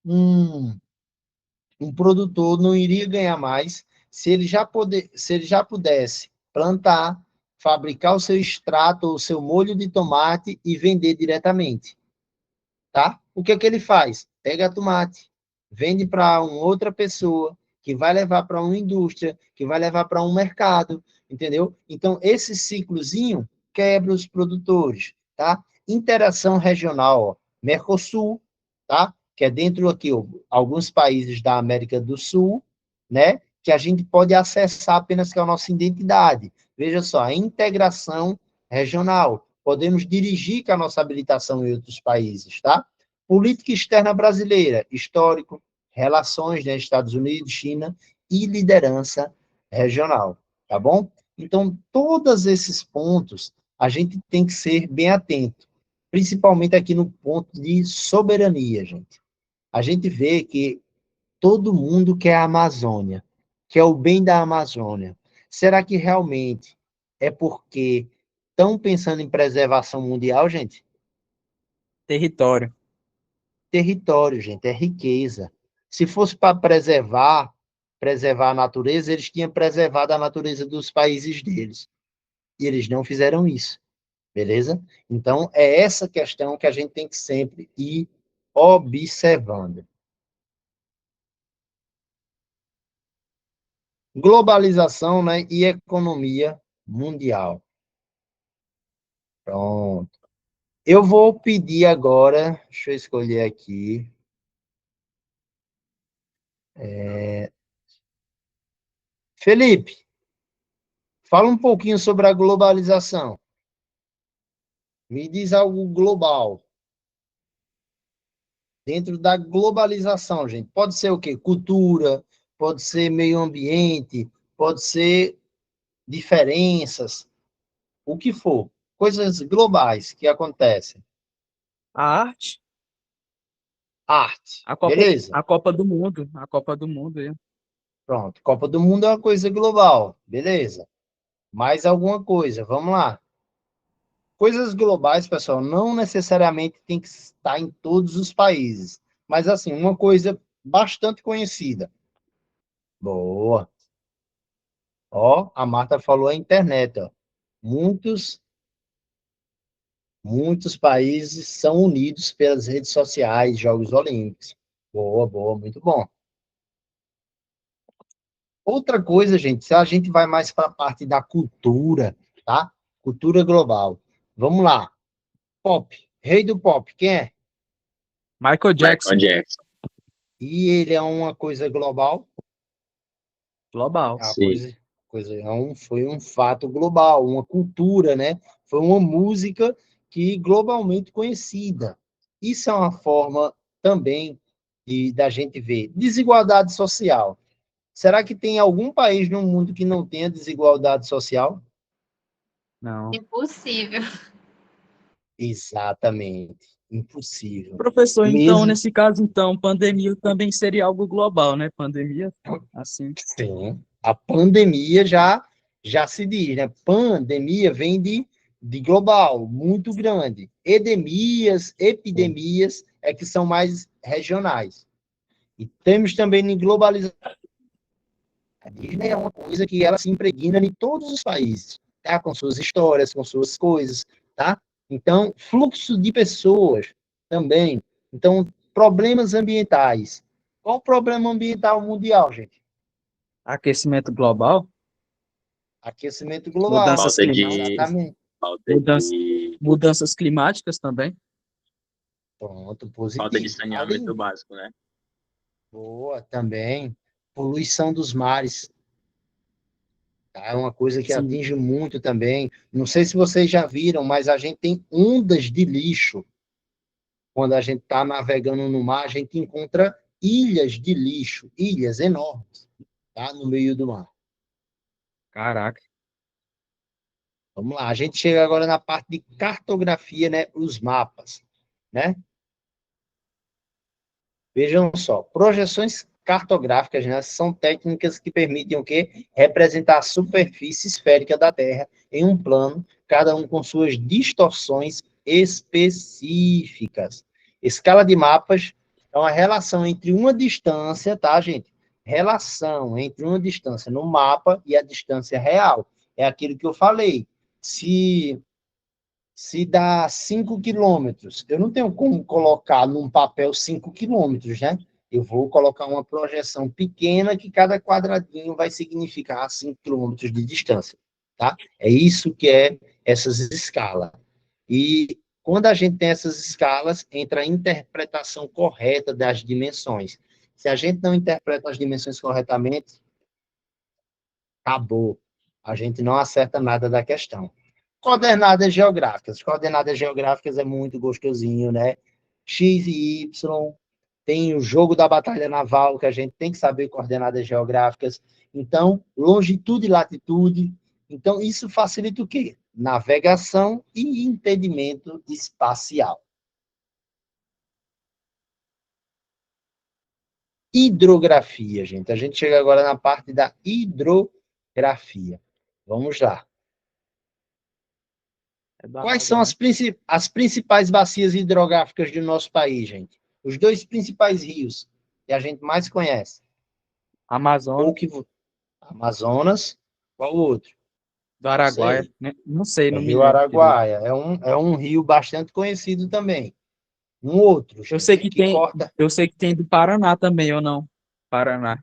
um, um produtor não iria ganhar mais se ele já pudesse plantar, fabricar o seu extrato ou o seu molho de tomate e vender diretamente, tá? O que é que ele faz? Pega tomate, vende para uma outra pessoa, que vai levar para uma indústria, que vai levar para um mercado, entendeu? Então, esse ciclozinho quebra os produtores, tá? Interação regional, ó, Mercosul, tá? Que é dentro aqui, ó, alguns países da América do Sul, né? Que a gente pode acessar apenas com a nossa identidade. Veja só, a integração regional. Podemos dirigir com a nossa habilitação em outros países, tá? Política externa brasileira, histórico, relações, né, Estados Unidos, China e liderança regional, tá bom? Então, todos esses pontos a gente tem que ser bem atento, principalmente aqui no ponto de soberania, gente. A gente vê que todo mundo quer a Amazônia, quer o bem da Amazônia. Será que realmente é porque estão pensando em preservação mundial, gente? Território. Território, gente, é riqueza. Se fosse para preservar a natureza, eles tinham preservado a natureza dos países deles. E eles não fizeram isso, beleza? Então, é essa questão que a gente tem que sempre ir observando. Globalização, né, e economia mundial. Pronto. Eu vou pedir agora, deixa eu escolher aqui. Felipe, fala um pouquinho sobre a globalização. Me diz algo global. Dentro da globalização, gente. Pode ser o quê? Cultura, pode ser meio ambiente, pode ser diferenças, o que for. Coisas globais que acontecem. A arte, Arte, beleza? A Copa do Mundo, é. Pronto. Copa do Mundo é uma coisa global, beleza. Mais alguma coisa, vamos lá. Coisas globais, pessoal, não necessariamente tem que estar em todos os países. Mas, assim, uma coisa bastante conhecida. Boa. Ó, a Marta falou a internet, ó. Muitos, muitos países são unidos pelas redes sociais, Jogos Olímpicos. Boa, boa, muito bom. Outra coisa, gente, se a gente vai mais para a parte da cultura, tá? Cultura global. Vamos lá. Pop, rei do pop, quem é? Michael Michael Jackson, Jackson. E ele é uma coisa global? global. É uma Sim. foi um fato global, uma cultura, né? Foi uma música que globalmente conhecida. Isso é uma forma também da gente ver. Desigualdade social. Será que tem algum país no mundo que não tenha desigualdade social? Não. Impossível. Exatamente. Impossível. Professor, então, Mesmo, nesse caso, então, pandemia também seria algo global, né? Pandemia, assim. sim, a pandemia já se diz, né? Pandemia vem de global, muito grande. Epidemias é que são mais regionais. E temos também em globalização. A Disney é uma coisa que ela se impregna em todos os países, tá? Com suas histórias, com suas coisas, tá? Então, fluxo de pessoas também. Então, problemas ambientais. Qual o problema ambiental mundial, gente? Aquecimento global, Aquecimento global. mudanças Falta de, climáticas, Exatamente. falta mudança, de, mudanças climáticas também. Pronto, falta de positivo. saneamento Além, básico, né? boa, também. Poluição dos mares. tá? É uma coisa que Sim. atinge muito também. Não sei se vocês já viram, mas a gente tem ondas de lixo. Quando a gente está navegando no mar, a gente encontra ilhas de lixo, ilhas enormes, tá? No meio do mar. Caraca. Vamos lá, a gente chega agora na parte de cartografia, né? Os mapas, né? Vejam só, projeções cartográficas, né, são técnicas que permitem o quê? Representar a superfície esférica da Terra em um plano, cada um com suas distorções específicas. Escala de mapas é uma relação entre uma distância, tá, gente? Relação entre uma distância no mapa e a distância real. É aquilo que eu falei. Se dá 5 quilômetros, eu não tenho como colocar num papel 5 quilômetros, né? Eu vou colocar uma projeção pequena que cada quadradinho vai significar 5 quilômetros de distância, tá? É isso que é essas escalas. E quando a gente tem essas escalas, entra a interpretação correta das dimensões. Se a gente não interpreta as dimensões corretamente, acabou. A gente não acerta nada da questão. Coordenadas geográficas. Coordenadas geográficas é muito gostosinho, né? X e Y. Tem o jogo da batalha naval, que a gente tem que saber coordenadas geográficas. Então, longitude e latitude. Então, isso facilita o quê? Navegação e entendimento espacial. Hidrografia, gente. A gente chega agora na parte da hidrografia. Vamos lá. É da Quais água, são né? as principais bacias hidrográficas do nosso país, gente? Os dois principais rios que a gente mais conhece. Ou Amazonas, que Amazonas, qual o outro? do Não Araguaia, sei. né? Não sei, É não me Rio lembro direito. Araguaia. É um rio bastante conhecido também. Um outro, Eu sei gente, que que tem, corta. eu sei que tem do Paraná também, ou não? Paraná.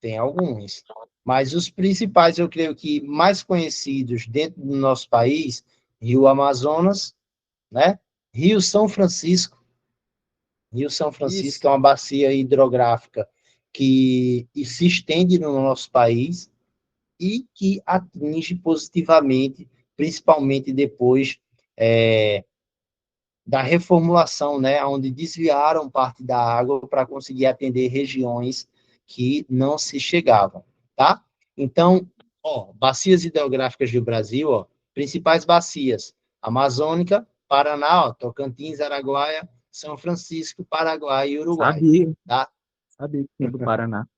Tem alguns. Mas os principais, eu creio que mais conhecidos dentro do nosso país, Rio Amazonas, né? Rio São Francisco. Rio São Francisco Isso. é uma bacia hidrográfica que se estende no nosso país e que atinge positivamente, principalmente depois da reformulação, né, onde desviaram parte da água para conseguir atender regiões que não se chegavam, tá? Então, ó, bacias hidrográficas do Brasil, ó, principais bacias: Amazônica, Paraná, ó, Tocantins, Araguaia, São Francisco, Paraguai e Uruguai, Sabia, tá? sabia que tem do Paraná.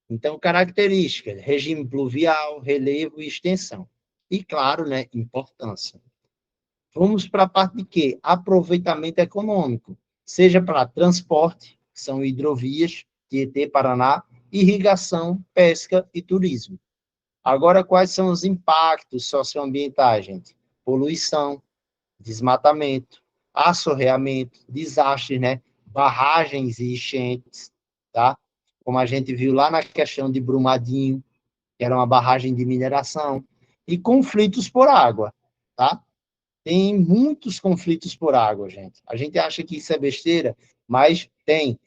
Então, características: regime pluvial, relevo e extensão. E, claro, né, importância. Vamos para a parte de quê? Aproveitamento econômico, seja para transporte, que são hidrovias, Tietê, Paraná, irrigação, pesca e turismo. Agora, quais são os impactos socioambientais, gente? Poluição, desmatamento, assoreamento, desastres, né? Barragens e enchentes, tá? Como a gente viu lá na questão de Brumadinho, que era uma barragem de mineração, e conflitos por água, tá? Tem muitos conflitos por água, gente. A gente acha que isso é besteira, mas tem.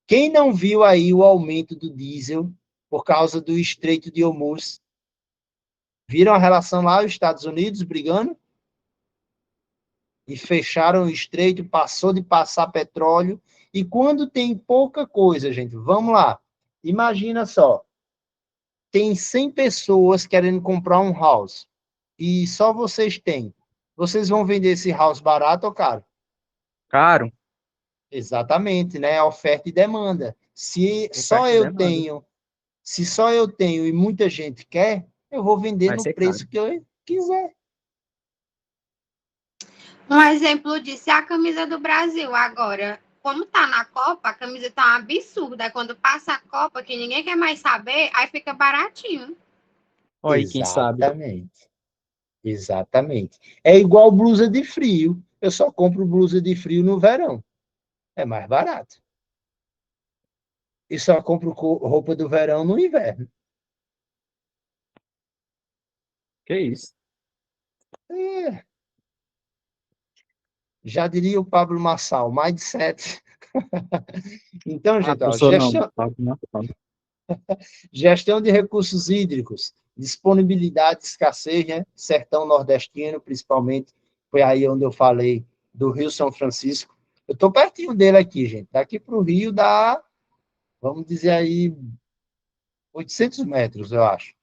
Quem não viu aí o aumento do diesel por causa do Estreito de Hormuz? Viram a relação lá, os Estados Unidos brigando? E fecharam o estreito, passou de passar petróleo. E quando tem pouca coisa, gente, vamos lá. Imagina só, tem 100 pessoas querendo comprar um house e só vocês têm. Vocês vão vender esse house barato ou caro? Caro, Exatamente, né? Oferta e demanda. oferta e demanda. Se só eu tenho e muita gente quer, eu vou vender Vai no ser caro. preço que eu quiser. Um exemplo disso é a camisa do Brasil. Agora, como tá na Copa, a camisa tá uma absurda. Quando passa a Copa, que ninguém quer mais saber, aí fica baratinho. Olha aí, quem sabe. Exatamente. Exatamente. É igual blusa de frio. Eu só compro blusa de frio no verão. É mais barato. E só compro roupa do verão no inverno. Que isso? É, já diria o Pablo Marçal, mindset. Então, Ah, gente, ó, professor, não. Não. gestão de recursos hídricos. disponibilidade, escassez, né? Sertão nordestino, principalmente, foi aí onde eu falei do Rio São Francisco. Eu estou pertinho dele aqui, gente. Daqui para o Rio dá, vamos dizer aí, 800 metros, eu acho,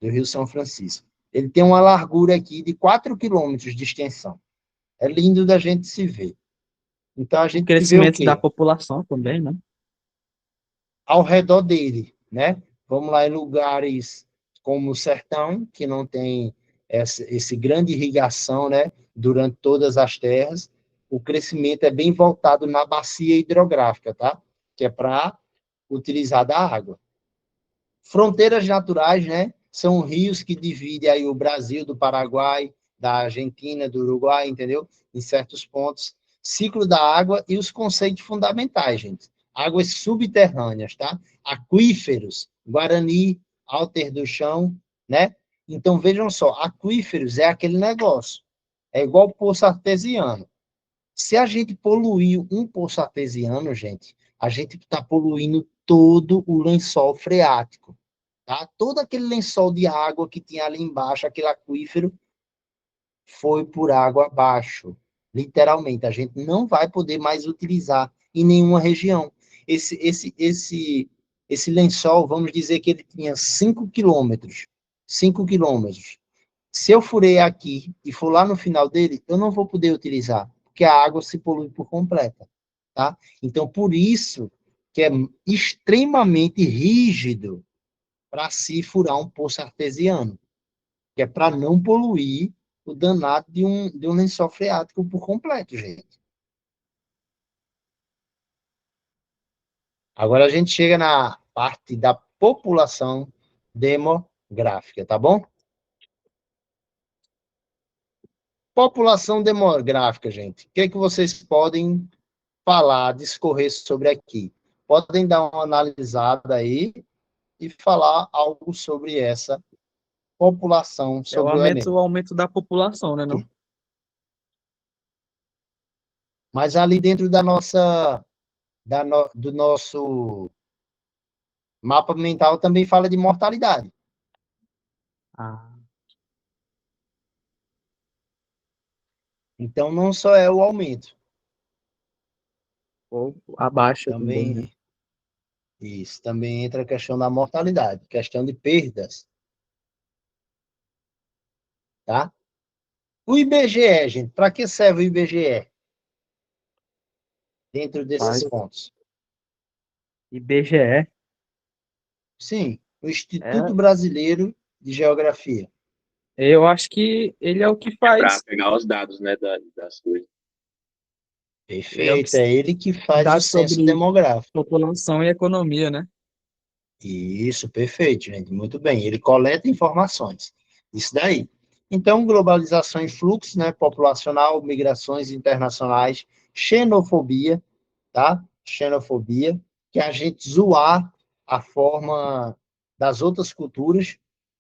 do Rio São Francisco. Ele tem uma largura aqui de 4 quilômetros de extensão. É lindo da gente se ver. Então, a O gente vê o crescimento da quê? população também, né? Ao redor dele, né? Vamos lá em lugares como o sertão, que não tem esse grande irrigação, né? Durante todas as terras, o crescimento é bem voltado na bacia hidrográfica, tá? Que é para utilizar da água. Fronteiras naturais, né? São rios que dividem aí o Brasil do Paraguai, da Argentina, do Uruguai, entendeu? Em certos pontos. Ciclo da água e os conceitos fundamentais, gente. Águas subterrâneas, tá? Aquíferos, Guarani, Alter do Chão, né? Então, vejam só, aquíferos é aquele negócio. É igual poço artesiano. Se a gente poluir um poço artesiano, gente, a gente está poluindo todo o lençol freático. Tá? Todo aquele lençol de água que tinha ali embaixo, aquele aquífero, foi por água abaixo. Literalmente, a gente não vai poder mais utilizar em nenhuma região. Esse lençol, vamos dizer que ele tinha 5 quilômetros. 5 quilômetros. Se eu furei aqui e for lá no final dele, eu não vou poder utilizar, porque a água se polui por completa. Tá? Então, por isso que é extremamente rígido para se furar um poço artesiano, que é para não poluir o danado de um lençol freático por completo, gente. Agora a gente chega na parte da população demográfica, tá bom? População demográfica, gente. O que é que vocês podem falar, discorrer sobre aqui? Podem dar uma analisada aí e falar algo sobre essa população, É sobre o Enem. o aumento da população, né, não? Mas ali dentro do nosso mapa mental também fala de mortalidade. Ah, Então, não só é o aumento, ou abaixo também, né? também isso, também entra a questão da mortalidade, questão de perdas, tá? O IBGE, gente, para que serve o IBGE dentro desses Faz pontos? IBGE. Sim, o É, Instituto Brasileiro de Geografia. eu acho que ele é o que Para faz. pegar os dados, né, das coisas. Ele é o que Perfeito, é ele que faz dá o censo sobre demográfico. população e economia, né? Isso, perfeito, gente, muito bem. Ele coleta informações. Isso daí. Então, globalização e fluxo, né, populacional, migrações internacionais, xenofobia, tá? Xenofobia, que é a gente zoar a forma das outras culturas,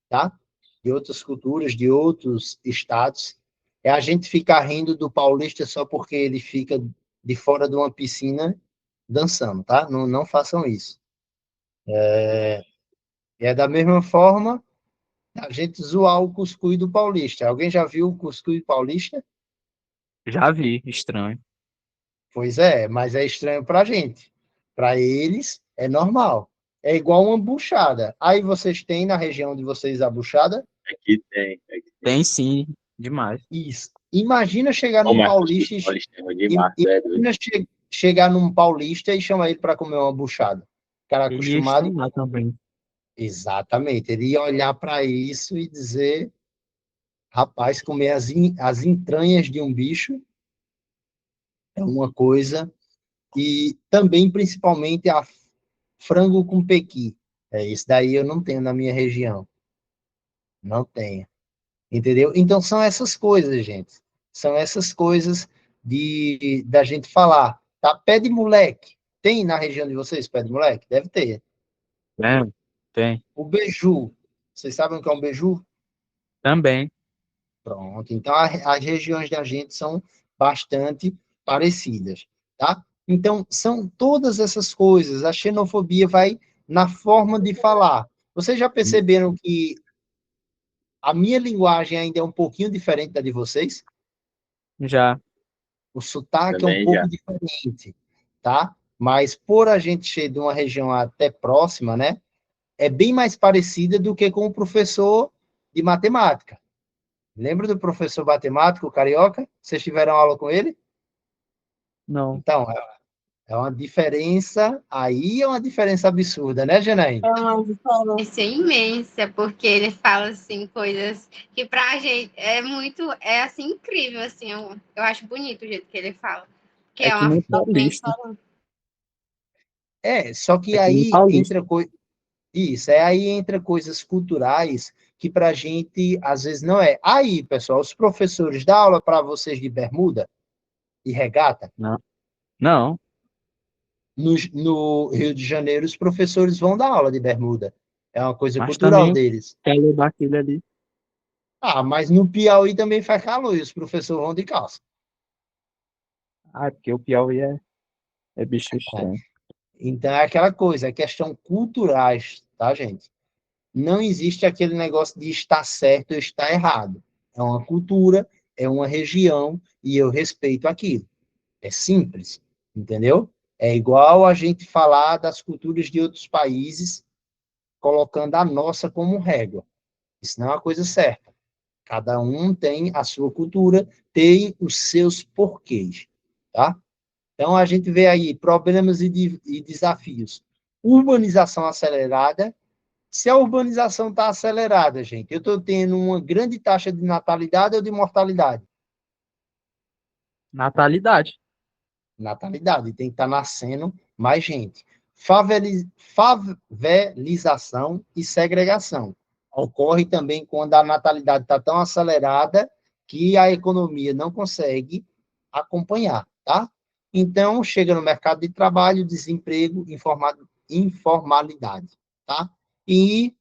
tá? De outras culturas, de outros estados. É a gente ficar rindo do paulista só porque ele fica de fora de uma piscina dançando, tá? Não, não façam isso. E é da mesma forma a gente zoar o cuscuz do paulista. Alguém já viu o cuscuz paulista? Já vi, estranho. Pois é, mas é estranho para a gente. Para eles, é normal. É igual uma buchada. Aí vocês têm na região de vocês a buchada? Aqui tem. Aqui tem. Tem sim, demais. Isso. Imagina chegar Ô, num Marcos, paulista Paulista é ruim demais, é doido. imagina chegar num paulista e chamar ele para comer uma buchada. O cara Ele ia acostumado. estranhar também. Exatamente. Ele ia olhar para isso e dizer: rapaz, comer as entranhas de um bicho é uma coisa. E também, principalmente, a frango com pequi. Isso daí eu não tenho na minha região. Não tenho. Entendeu? Então, são essas coisas, gente. São essas coisas da gente falar. Tá? Pé de moleque. Tem na região de vocês pé de moleque? Deve ter. Tem, tem. O beiju. Vocês sabem o que é um beiju? Também. Pronto. Então, as regiões da gente são bastante parecidas, tá? Então, são todas essas coisas. A xenofobia vai na forma de falar. Vocês já perceberam que A minha linguagem ainda é um pouquinho diferente da de vocês. Já. O sotaque é um Também pouco já. diferente, tá? Mas por a gente ser de uma região até próxima, né? É bem mais parecida do que com o professor de matemática. Lembra do professor matemático, carioca? Vocês tiveram aula com ele? Não. Então, é uma diferença, aí é uma diferença absurda, né, Janaína? É uma diferença imensa, porque ele fala assim coisas que pra gente é muito, é assim incrível assim, eu acho bonito o jeito que ele fala, que É é que uma nem forma bem paulista. diferente. Só que É que nem aí paulista. entra isso, aí entra coisas culturais que pra gente às vezes não é. Aí, pessoal, os professores dão aula para vocês de bermuda e regata. Não. Não. No Rio de Janeiro, os professores vão dar aula de bermuda. É uma coisa Mas cultural também o deles. calor daquele ali. Ah, mas no Piauí também faz calor e os professores vão de calça. Ah, é porque o Piauí é bicho estranho. Então é aquela coisa, é questão culturais, tá, gente? Não existe aquele negócio de estar certo ou estar errado. É uma cultura, é uma região e eu respeito aquilo. É simples, entendeu? É igual a gente falar das culturas de outros países, colocando a nossa como régua. Isso não é uma coisa certa. Cada um tem a sua cultura, tem os seus porquês, tá? Então, a gente vê aí problemas e desafios. Urbanização acelerada. Se a urbanização está acelerada, gente, eu estou tendo uma grande taxa de natalidade ou de mortalidade? Natalidade. Natalidade, tem que estar nascendo mais gente. Favelização e segregação. Ocorre também quando a natalidade está tão acelerada que a economia não consegue acompanhar, tá? Então, chega no mercado de trabalho, desemprego, informalidade, tá? E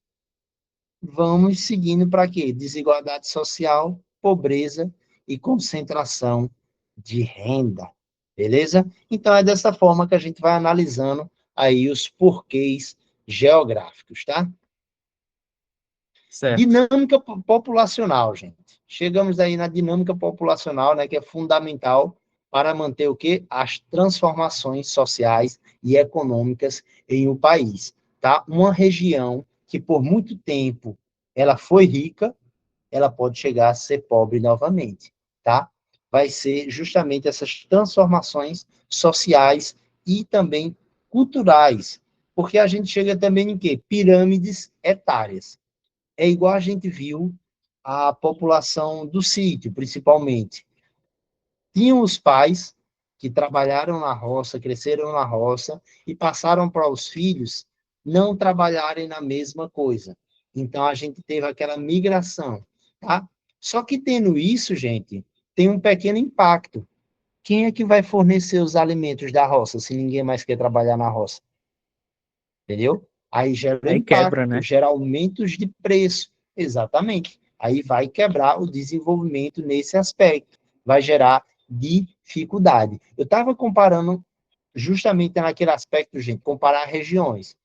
vamos seguindo para quê? Desigualdade social, pobreza e concentração de renda. Beleza? Então, é dessa forma que a gente vai analisando aí os porquês geográficos, tá? Certo. Dinâmica populacional, gente. Chegamos aí na dinâmica populacional, né, que é fundamental para manter o quê? As transformações sociais e econômicas em um país, tá? Uma região que por muito tempo ela foi rica, ela pode chegar a ser pobre novamente, tá? Vai ser justamente essas transformações sociais e também culturais, porque a gente chega também em quê? Pirâmides etárias. É igual a gente viu a população do sítio, principalmente. Tinham os pais que trabalharam na roça, cresceram na roça e passaram para os filhos não trabalharem na mesma coisa. Então a gente teve aquela migração, tá? Só que tendo isso, gente, tem um pequeno impacto. Quem é que vai fornecer os alimentos da roça se ninguém mais quer trabalhar na roça? Entendeu? Aí gera Aí quebra, impacto, né? gera aumentos de preço. Exatamente. Aí vai quebrar o desenvolvimento nesse aspecto. Vai gerar dificuldade. Eu estava comparando justamente naquele aspecto, gente, comparar regiões.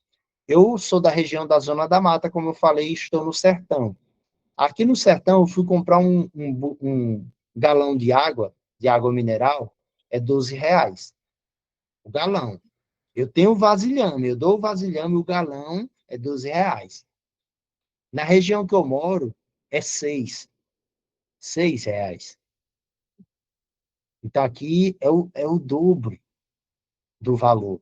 Eu sou da região da Zona da Mata, como eu falei, estou no sertão. Aqui no sertão, eu fui comprar um galão de água mineral, é R$ 12. O galão. Eu tenho vasilhame, eu dou o vasilhame, o galão é R$ 12. Na região que eu moro, é R$ 6. Então, aqui é o dobro do valor.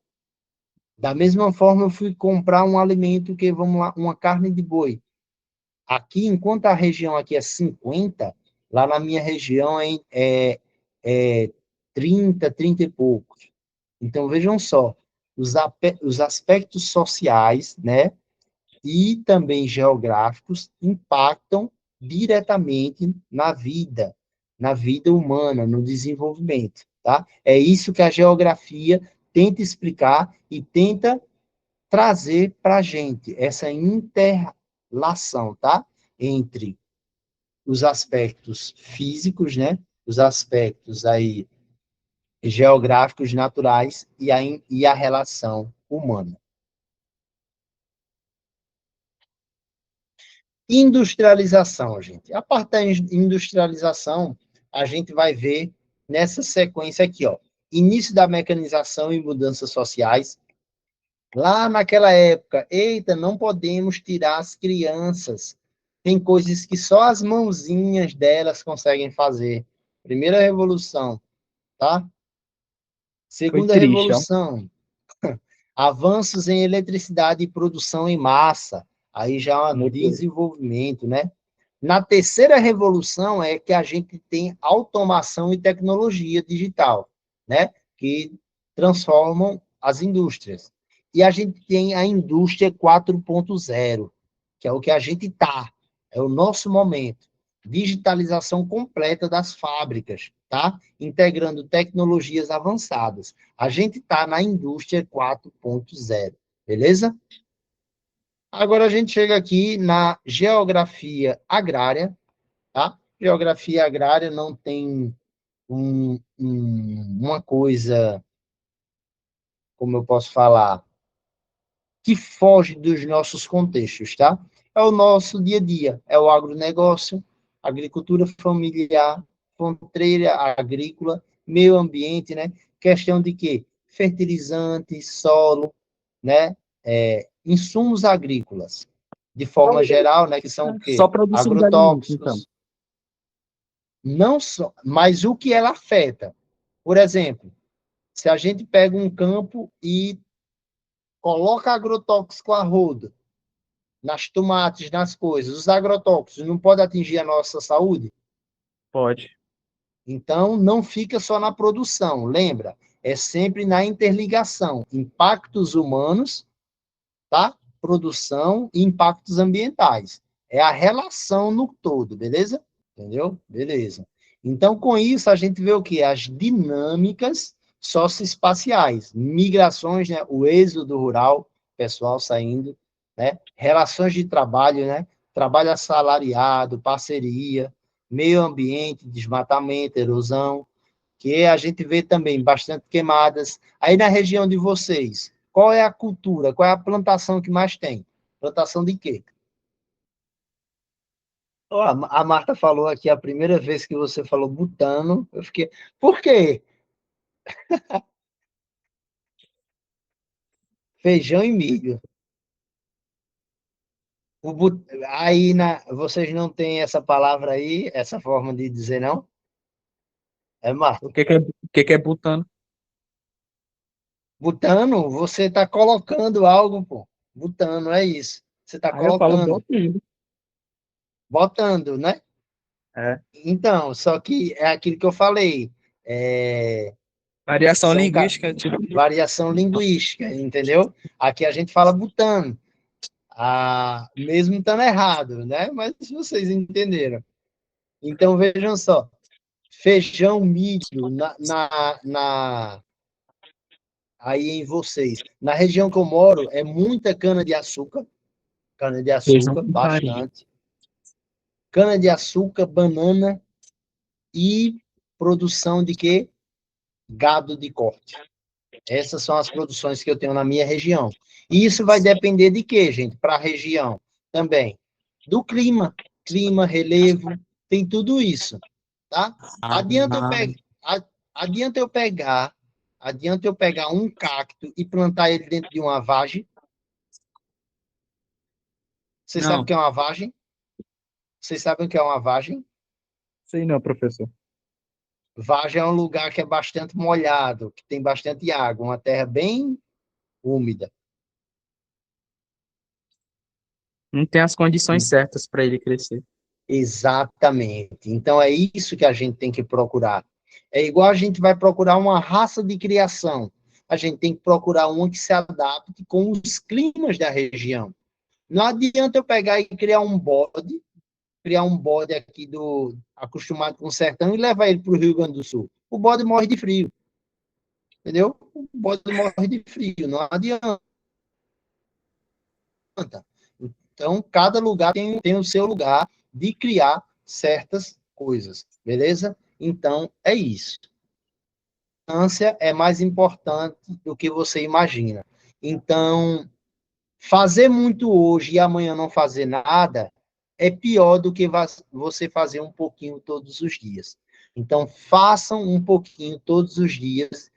Da mesma forma, eu fui comprar um alimento que, vamos lá, uma carne de boi. Aqui, enquanto a região aqui é 50, lá na minha região é 30, 30 e poucos. Então, vejam só, os aspectos sociais, né, e também geográficos impactam diretamente na vida humana, no desenvolvimento, tá? É isso que a geografia tenta explicar e tenta trazer para a gente, essa interrelação, tá? Entre os aspectos físicos, né? Os aspectos aí geográficos naturais e a relação humana. Industrialização, gente. A parte da industrialização, a gente vai ver nessa sequência aqui, ó. Início da mecanização e mudanças sociais. Lá naquela época, eita, não podemos tirar as crianças. Tem coisas que só as mãozinhas delas conseguem fazer. Primeira revolução, tá? Segunda Foi triste, ó. revolução, avanços em eletricidade e produção em massa. Aí já é um Mudou. desenvolvimento, né? Na terceira revolução é que a gente tem automação e tecnologia digital, né? Que transformam as indústrias. E a gente tem a indústria 4.0, que é o que a gente está, é o nosso momento. Digitalização completa das fábricas, tá? Integrando tecnologias avançadas. A gente está na indústria 4.0, beleza? Agora a gente chega aqui na geografia agrária, tá? Geografia agrária não tem uma coisa, como eu posso falar, que foge dos nossos contextos, tá? É o nosso dia a dia, é o agronegócio, agricultura familiar, fronteira agrícola, meio ambiente, né? Questão de quê? Fertilizantes, solo, né? Insumos agrícolas, de forma geral, né? Que são o Só quê? produção de alimentos, então. Agrotóxicos. Não só, mas o que ela afeta. Por exemplo, se a gente pega um campo e coloca agrotóxico a rodo, nas tomates, nas coisas, os agrotóxicos não podem atingir a nossa saúde? Pode. Então, não fica só na produção, lembra? É sempre na interligação, impactos humanos, tá? Produção e impactos ambientais. É a relação no todo, beleza? Entendeu? Beleza. Então, com isso, a gente vê o quê? As dinâmicas socioespaciais, migrações, né? O êxodo rural, pessoal saindo, né? Relações de trabalho, né? Trabalho assalariado, parceria, meio ambiente, desmatamento, erosão, que a gente vê também bastante queimadas. Aí na região de vocês, qual é a cultura, qual é a plantação que mais tem? Plantação de quê? Ó, a Marta falou aqui, a primeira vez que você falou butano, eu fiquei, por quê? Feijão e milho. Aí vocês não têm essa palavra aí, essa forma de dizer, não? É, Marta? O que que é butano? Butano, você está colocando algo, pô. Butano, é isso. Você está Aí eu falo colocando, botando. botando, né? É. Então, só que é aquilo que eu falei. É, Variação são linguística, tipo. variação linguística, entendeu? Aqui a gente fala butano, mesmo estando errado, né? Mas vocês entenderam. Então, vejam só. Feijão, milho, aí em vocês. Na região que eu moro, é muita cana-de-açúcar, Feijão cana-de-açúcar, com farinha. bastante. Cana-de-açúcar, banana e produção de quê? Gado de corte. Essas são as produções que eu tenho na minha região. E isso vai depender de quê, gente? Para a região também. Do clima. Clima, relevo, tem tudo isso, tá? Adianta eu, pe adianta eu pegar um cacto e plantar ele dentro de uma vagem? Vocês sabem o Não, que é uma vagem? Vocês sabem o que é uma vagem? sei não, professor. Vagem é um lugar que é bastante molhado, que tem bastante água, uma terra bem úmida. Não tem as condições certas para ele crescer. Exatamente. Então, é isso que a gente tem que procurar. É igual a gente vai procurar uma raça de criação. A gente tem que procurar uma que se adapte com os climas da região. Não adianta eu pegar e criar um bode aqui acostumado com o sertão e levar ele para o Rio Grande do Sul. O bode morre de frio. Entendeu? O bode morre de frio. Não adianta. Então, cada lugar tem o seu lugar de criar certas coisas, beleza? Então, é isso. A distância é mais importante do que você imagina. Então, fazer muito hoje e amanhã não fazer nada é pior do que você fazer um pouquinho todos os dias. Então, façam um pouquinho todos os dias